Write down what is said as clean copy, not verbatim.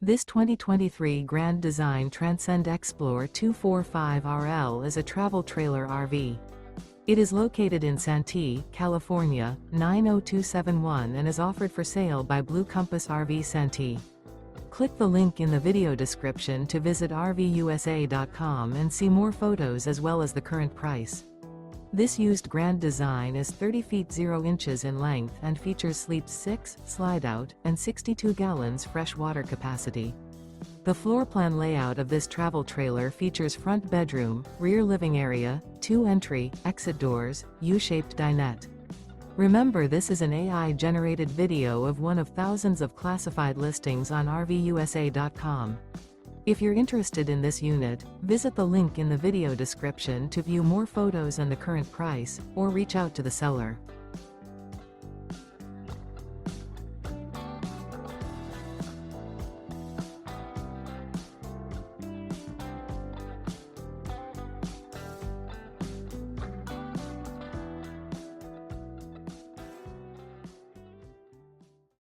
This 2023 Grand Design Transcend Xplor 245RL is a travel trailer RV. It is located in Santee, California, 90271 and is offered for sale by Blue Compass RV Santee. Click the link in the video description to visit RVUSA.com and see more photos as well as the current price. This used Grand Design is 30 feet 0 inches in length and features sleeps 6, slide-out, and 62 gallons fresh water capacity. The floor plan layout of this travel trailer features front bedroom, rear living area, 2 entry, exit doors, U-shaped dinette. Remember, this is an AI-generated video of one of thousands of classified listings on RVUSA.com. If you're interested in this unit, visit the link in the video description to view more photos and the current price, or reach out to the seller.